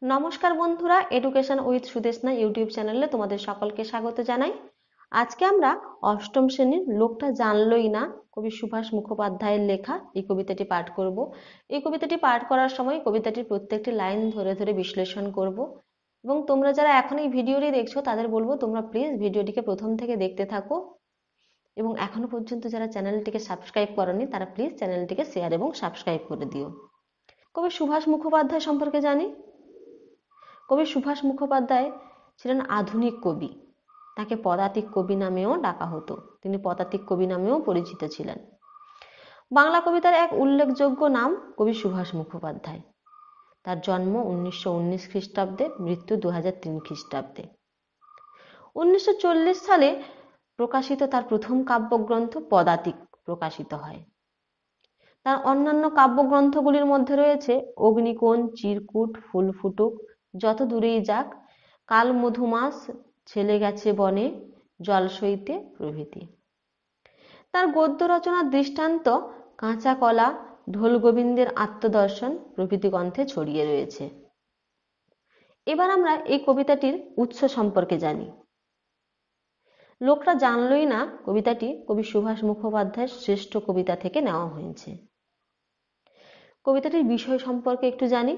নমস্কার বন্ধুরা, education with Sudeshna YouTube চ্যানেলে তোমাদের সকলকে স্বাগত জানাই। আজকে আমরা অষ্টম শ্রেণীর লোকটা জানলই না কবি সুভাষ মুখোপাধ্যায়ের লেখা এই কবিতাটি পাঠ করব। এই কবিতাটি পাঠ করার সময় কবিতাটির প্রত্যেকটি লাইন ধরে ধরে বিশ্লেষণ করব এবং তোমরা যারা এখন এই ভিডিওটি দেখছো তাদের বলবো তোমরা প্লিজ ভিডিওটিকে প্রথম থেকে দেখতে থাকো এবং এখনো পর্যন্ত যারা চ্যানেলটিকে সাবস্ক্রাইব করোনি তারা প্লিজ চ্যানেলটিকে শেয়ার এবং সাবস্ক্রাইব করে দিও। কবি সুভাষ মুখোপাধ্যায় সম্পর্কে জানি। কবি সুভাষ মুখোপাধ্যায় ছিলেন আধুনিক কবি। তাকে পদাতিক কবি নামেও ডাকা হতো। তিনি পদাতিক কবি নামেও পরিচিত ছিলেন। বাংলা কবিতার এক উল্লেখযোগ্য নাম কবি সুভাষ মুখোপাধ্যায়। তার জন্ম 1919 খ্রিস্টাব্দে, মৃত্যু 2003 খ্রিস্টাব্দে। 1940 সালে প্রকাশিত তার প্রথম কাব্যগ্রন্থ পদাতিক প্রকাশিত হয়। তার অন্যান্য কাব্যগ্রন্থগুলির মধ্যে রয়েছে অগ্নিকোণ, চিরকুট, ফুল ফুটুক, যত দূরেই যাক, কাল মধুমাস, ছেলে গেছে বনে, জল সইতে প্রভৃতি। তার গদ্য রচনার দৃষ্টান্ত কাঁচা কলা, ঢোল গোবিন্দের আত্মদর্শন প্রভৃতি গ্রন্থে ছড়িয়ে রয়েছে। এবার আমরা এই কবিতাটির উৎস সম্পর্কে জানি। লোকটা জানলই না কবিতাটি কবি সুভাষ মুখোপাধ্যায়ের শ্রেষ্ঠ কবিতা থেকে নেওয়া হয়েছে। কবিতাটির বিষয় সম্পর্কে একটু জানি।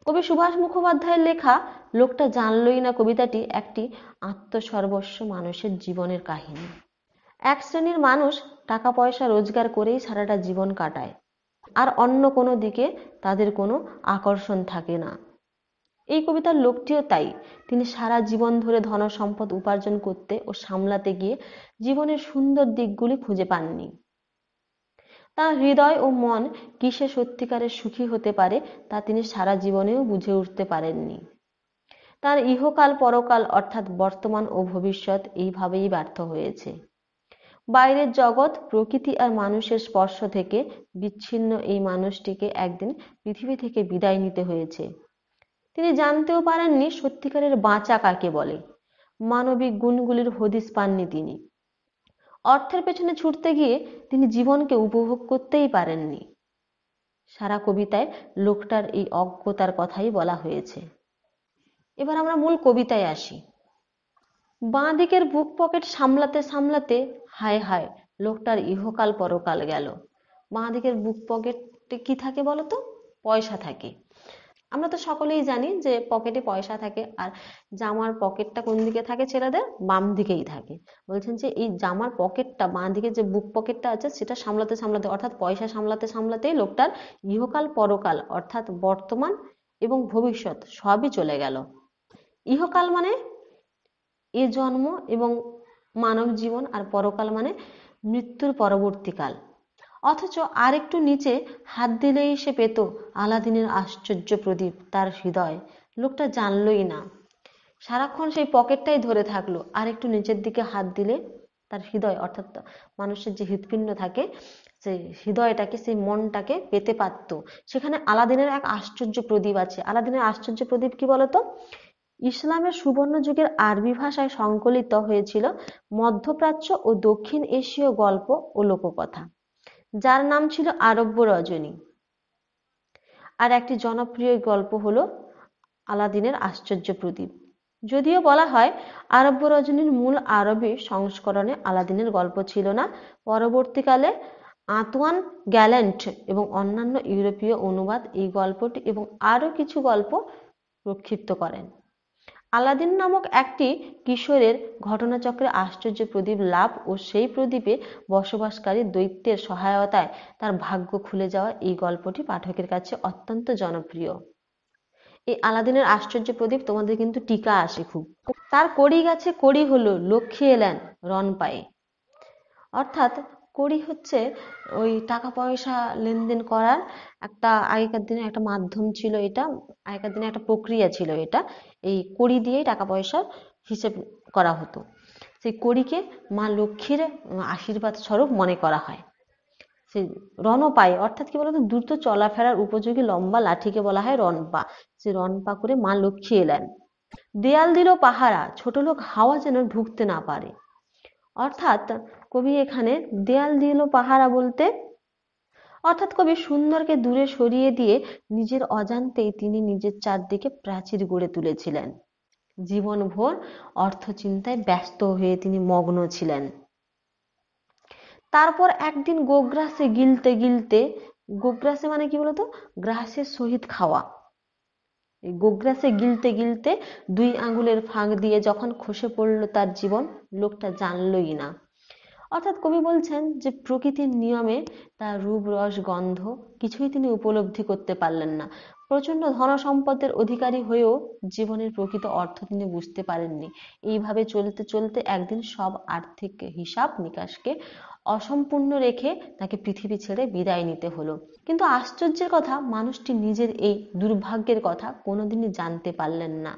কবি সুভাষ মুখোপাধ্যায়ের লেখা লোকটা জানলই না কবিতাটি একটি আত্মসর্বস্ব মানুষের জীবনের কাহিনী। এক শ্রেণীর মানুষ টাকা পয়সা রোজগার করেই সারাটা জীবন কাটায়, আর অন্য কোনো দিকে তাদের কোনো আকর্ষণ থাকে না। এই কবিতার লোকটিও তাই। তিনি সারা জীবন ধরে ধন সম্পদ উপার্জন করতে ও সামলাতে গিয়ে জীবনের সুন্দর দিকগুলি খুঁজে পাননি। তার হৃদয় ও মন কিসে সত্যিকারের সুখী হতে পারে তা তিনি সারা জীবনেও বুঝে উঠতে পারেননি। তার ইহকাল পরকাল অর্থাৎ বর্তমান ও ভবিষ্যৎ এইভাবেই ব্যর্থ হয়েছে। বাইরের জগৎ, প্রকৃতি আর মানুষের স্পর্শ থেকে বিচ্ছিন্ন এই মানুষটিকে একদিন পৃথিবী থেকে বিদায় নিতে হয়েছে। তিনি জানতেও পারেননি সত্যিকারের বাঁচা কাকে বলে। মানবিক গুণগুলির হদিস পাননি তিনি। অর্থের পেছনে ছুটতে গিয়ে তিনি জীবনকে উপভোগ করতেই পারেননি। সারা কবিতায় লোকটার এই অজ্ঞতার কথাই বলা হয়েছে। এবার আমরা মূল কবিতায় আসি। বাঁ দিকের বুক পকেট সামলাতে সামলাতে হায় হায় লোকটার ইহকাল পরকাল গেল। বাঁ দিকের বুক পকেটে কি থাকে বলতো? পয়সা থাকে। আমরা তো সকলেই জানি যে পকেটে পয়সা থাকে, আর জামার পকেটটা কোন দিকে থাকে? ছেলেদের বাম দিকেই থাকে। বলছেন যে এই জামার পকেটটা, বাঁ দিকে যে বুক পকেটটা আছে সেটা সামলাতে সামলাতে অর্থাৎ পয়সা সামলাতে সামলাতেই লোকটার ইহকাল পরকাল অর্থাৎ বর্তমান এবং ভবিষ্যৎ সবই চলে গেল। ইহকাল মানে এ জন্ম এবং মানব জীবন, আর পরকাল মানে মৃত্যুর পরবর্তীকাল। অথচ আর একটু নিচে হাত দিলেই সে পেত আলাদিনের আশ্চর্য প্রদীপ। তার হৃদয় লোকটা জানলই না। সারাক্ষণ সেই পকেটটাই ধরে থাকলো, আর একটু নিচের দিকে হাত দিলে তার হৃদয় অর্থাৎ মানুষের যে হৃৎপিণ্ড থাকে সেই হৃদয়টাকে, সেই মনটাকে পেতে পারত। সেখানে আলাদিনের এক আশ্চর্য প্রদীপ আছে। আলাদিনের আশ্চর্য প্রদীপ কি বলতো? ইসলামের সুবর্ণ যুগের আরবি ভাষায় সংকলিত হয়েছিল মধ্যপ্রাচ্য ও দক্ষিণ এশীয় গল্প ও লোককথা, যার নাম ছিল আরব্য রজনী। আর একটি জনপ্রিয় গল্প হলো আলাদিনের আশ্চর্য প্রদীপ। যদিও বলা হয় আরব্য রজনীর মূল আরবি সংস্করণে আলাদিনের গল্প ছিল না, পরবর্তীকালে আন্তোয়ান গ্যালেন্ট এবং অন্যান্য ইউরোপীয় অনুবাদ এই গল্পটি এবং আরও কিছু গল্প প্রক্ষিপ্ত করেন। আলাদিন নামক একটি কিশোরের ঘটনাচক্রে আশ্চর্য প্রদীপ লাভ ও সেই প্রদীপে বসবাসকারী দৈত্যের সহায়তায় তার ভাগ্য খুলে যাওয়া এই গল্পটি পাঠকের কাছে অত্যন্ত জনপ্রিয়। এই আলাদিনের আশ্চর্য প্রদীপ তোমাদের কিন্তু টিকা আসে খুব। তার কড়ি গাছে কড়ি হলো, লক্ষ্মী এলেন রণ পায়ে। অর্থাৎ কড়ি হচ্ছে ওই টাকা পয়সা লেনদেন করার একটা আগেকার দিনে একটা মাধ্যম ছিল। এটা আগেকার দিনে একটা প্রক্রিয়া ছিল। এটা এই কড়ি দিয়েই টাকা পয়সার হিসেব করা হতো। সেই কড়িকে মা লক্ষ্মীর আশীর্বাদ স্বরূপ মনে করা হয়। সেই রণপায়ে অর্থাৎ কি বলতো, দ্রুত চলাফেরার উপযোগী লম্বা লাঠিকে বলা হয় রণপা। সে রণপা করে মা লক্ষ্মী এলেন। দেয়াল দিল পাহারা, ছোট লোক হাওয়া যেন ঢুকতে না পারে। অর্থাৎ কবি এখানে দেয়াল দিল পাহারা বলতে অর্থাৎ কবি সুন্দরকে দূরে সরিয়ে দিয়ে নিজের অজান্তেই তিনি নিজের চারদিকে প্রাচীর গড়ে তুলেছিলেন। জীবনভর অর্থচিন্তায় ব্যস্ত হয়ে তিনি মগ্ন ছিলেন। তারপর একদিন গোগ্রাসে গিলতে গিলতে, গোগ্রাসে মানে কি বলতো, গ্রাসের সহিত খাওয়া, এই গোগ্রাসে গিলতে গিলতে 2 আঙ্গুলের ফাঁক দিয়ে যখন খসে পড়ল তার জীবন, লোকটা জানলই না। অর্থাৎ কবি বলছেন যে প্রকৃতির নিয়মে তার রূপ রস গন্ধ কিছুই তিনি উপলব্ধি করতে পারলেন না। প্রচন্ড ধন সম্পদের অধিকারী হয়েও জীবনের প্রকৃত অর্থ তিনি বুঝতে পারেননি। এইভাবে চলতে চলতে একদিন সব আর্থিক হিসাব নিকাশকে অসম্পূর্ণ রেখে তাকে পৃথিবী ছেড়ে বিদায় নিতে হলো। কিন্তু আশ্চর্যের কথা, মানুষটি নিজের এই দুর্ভাগ্যের কথা কোনোদিনই জানতে পারলেন না।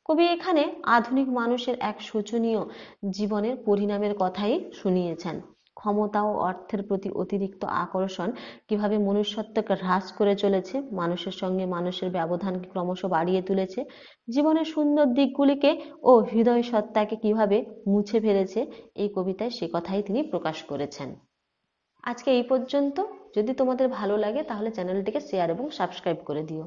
কবি এখানে আধুনিক মানুষের এক শোচনীয় জীবনের পরিণামের কথাই শুনিয়েছেন। ক্ষমতা ও অর্থের প্রতি অতিরিক্ত আকর্ষণ কিভাবে মনুষ্যত্বকে হ্রাস করে চলেছে, মানুষের সঙ্গে মানুষের ব্যবধানকে ক্রমশ বাড়িয়ে তুলেছে, জীবনের সুন্দর দিকগুলিকে ও হৃদয় সত্তাকে কিভাবে মুছে ফেলেছে, এই কবিতায় সে কথাই তিনি প্রকাশ করেছেন। আজকে এই পর্যন্ত। যদি তোমাদের ভালো লাগে তাহলে চ্যানেলটিকে শেয়ার এবং সাবস্ক্রাইব করে দিও।